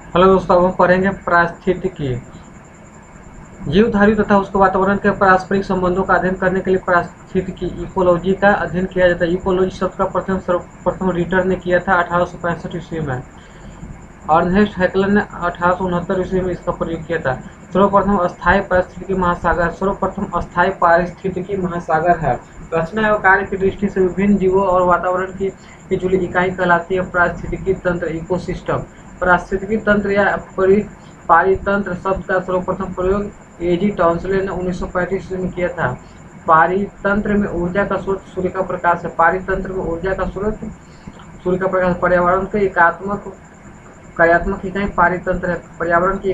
Hello दोस्तों, अब हम पढ़ेंगे पारिस्थितिकी। जीवधारी तथा उसके वातावरण के पारस्परिक संबंधों का अध्ययन करने के लिए पारिस्थितिकी इकोलॉजी का अध्ययन किया जाता है। इकोलॉजी शब्द का सर्वप्रथम रीटर ने किया था 1865 ईस्वी में। अर्नेस्ट हैकलर ने 1869 ईस्वी में इसका प्रयोग किया था। सर्वप्रथम अस्थायी पारिस्थितिकी महासागर है। रचना एवं कार्य की दृष्टि से विभिन्न जीवों और वातावरण की जुड़ी इकाई कहलाती है पारिस्थितिकी तंत्र, इकोसिस्टम। पारिस्थितिकी तंत्र या पारितंत्र शब्द का सर्वप्रथम प्रयोग एजी टॉन्सले ने 1935 ईस्वी में किया था। पारितंत्र में ऊर्जा का स्रोत सूर्य का प्रकाश है। पारितंत्र में ऊर्जा का स्रोत सूर्य का प्रकाश। पर्यावरण के एकात्मक कार्यात्मक इकाई पारितंत्र है। पर्यावरण की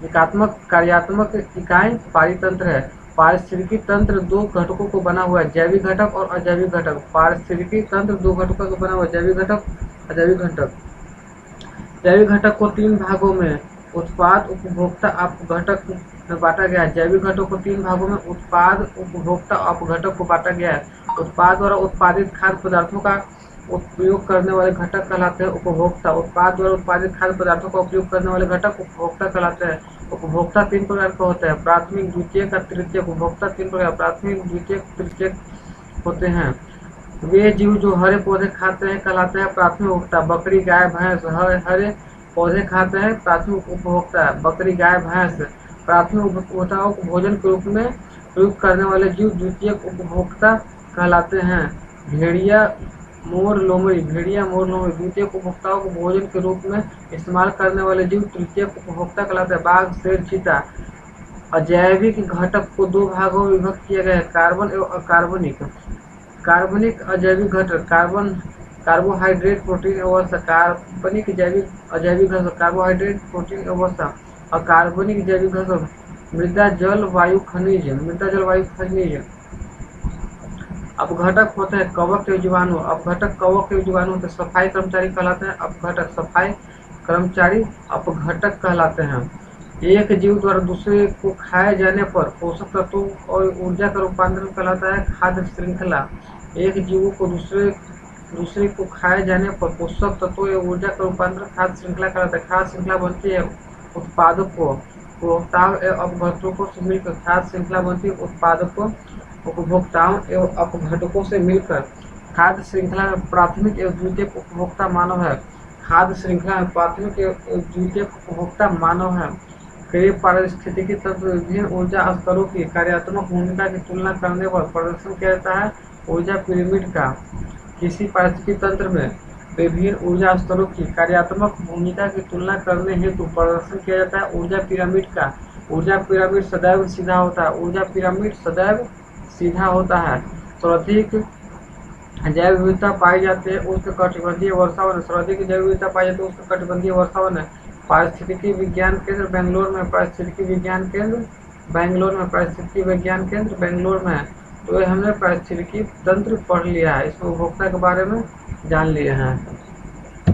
एकात्मक कार्यात्मक इकाई पारितंत्र है। पारिस्थितिकी तंत्र दो घटकों को बना हुआ है, जैविक घटक और अजैविक घटक। पारिस्थितिकी तंत्र दो घटकों को बना हुआ है, जैविक घटक, अजैविक घटक। जैविक घटक को तीन भागों में उत्पाद, उपभोक्ता, अपघटक में बांटा गया है। जैविक घटक को तीन भागों में उत्पाद, उपभोक्ता, अपघटक को बांटा गया है। उत्पाद द्वारा उत्पादित खाद्य पदार्थों का उपयोग करने वाले घटक कहलाते हैं उपभोक्ता। उत्पाद द्वारा उत्पादित खाद्य पदार्थों का उपयोग करने वाले घटक उपभोक्ता कहलाते हैं। उपभोक्ता तीन प्रकार का होता है, प्राथमिक, द्वितीयक और तृतीयक। उपभोक्ता तीन प्रकार प्राथमिक, द्वितीयक, तृतीयक होते हैं। वे जीव जो हरे पौधे खाते हैं कहलाते हैं प्राथमिक उपभोक्ता। बकरी, गाय, भैंस हरे पौधे खाते हैं, प्राथमिक उपभोक्ता। बकरी, गाय, भैंस प्राथमिक उपभोक्ताओं को भोजन के रूप में प्रयुक्त करने वाले जीव द्वितीयक उपभोक्ता कहलाते हैं। भेड़िया, मोर, लोमड़ी द्वितीयक उपभोक्ताओं को भोजन के रूप में इस्तेमाल करने वाले जीव तृतीयक उपभोक्ता कहलाते हैं। बाघ, शेर, चीता। अजैविक घटक को दो भागों में विभक्त किया गया है, कार्बन एवं अकार्बनिक। कार्बनिक अजैविक घटक कार्बोहाइड्रेट, प्रोटीन एवं वसा। कार्बनिक अजैविक घटक कार्बोहाइड्रेट, प्रोटीन एवं वसा। अकार्बनिक जैविक घटक मृदा, जल, वायु, खनिज। अपघटक होते हैं कवक एवं जीवाणु। अपघटक कवक एवं जीवाणु होते हैं। सफाई कर्मचारी कहलाते हैं अपघटक। सफाई कर्मचारी अपघटक कहलाते हैं। एक जीव द्वारा दूसरे को खाए जाने पर पोषक तत्वों और ऊर्जा का रूपांतरण कहलाता है खाद्य श्रृंखला। एक जीव को दूसरे को खाए जाने पर पोषक तत्वों या ऊर्जा का रूपांतरण खाद्य श्रृंखला कहलाता है। खाद्य श्रृंखला बनती है उत्पादकों, उपभोक्ताओं एवं अपघटकों से मिलकर। खाद्य श्रृंखला बनती है उत्पादकों, उपभोक्ताओं एवं अपघटकों से मिलकर। खाद्य श्रृंखला में प्राथमिक एवं द्वितीयक उपभोक्ता मानव है। खाद्य श्रृंखला में प्राथमिक एवं द्वितीयक उपभोक्ता मानव है। पारिस्थितिकी तंत्र विभिन्न ऊर्जा स्तरों की कार्यात्मक भूमिका की तुलना करने पर प्रदर्शन किया जाता है ऊर्जा पिरामिड का। किसी पारिस्थितिकी तंत्र में विभिन्न ऊर्जा स्तरों की कार्यात्मक भूमिका की तुलना करने हेतु प्रदर्शन किया जाता है ऊर्जा पिरामिड का। ऊर्जा पिरामिड सदैव सीधा होता है। ऊर्जा पिरामिड सदैव सीधा होता है। सर्वाधिक जैव विविधता पाई जाती है उष्णकटिबंधीय वर्षावन। सर्वाधिक जैव विविधता पाई जाती है उष्णकटिबंधीय वर्षावन है। पारिस्थितिकी विज्ञान केंद्र बेंगलोर में। पारिस्थितिकी विज्ञान केंद्र बेंगलोर में। पारिस्थितिकी विज्ञान केंद्र बेंगलोर में है। तो ये हमने पारिस्थितिकी तंत्र पढ़ लिया है, इसमें उपभोक्ता के बारे में जान लिए हैं।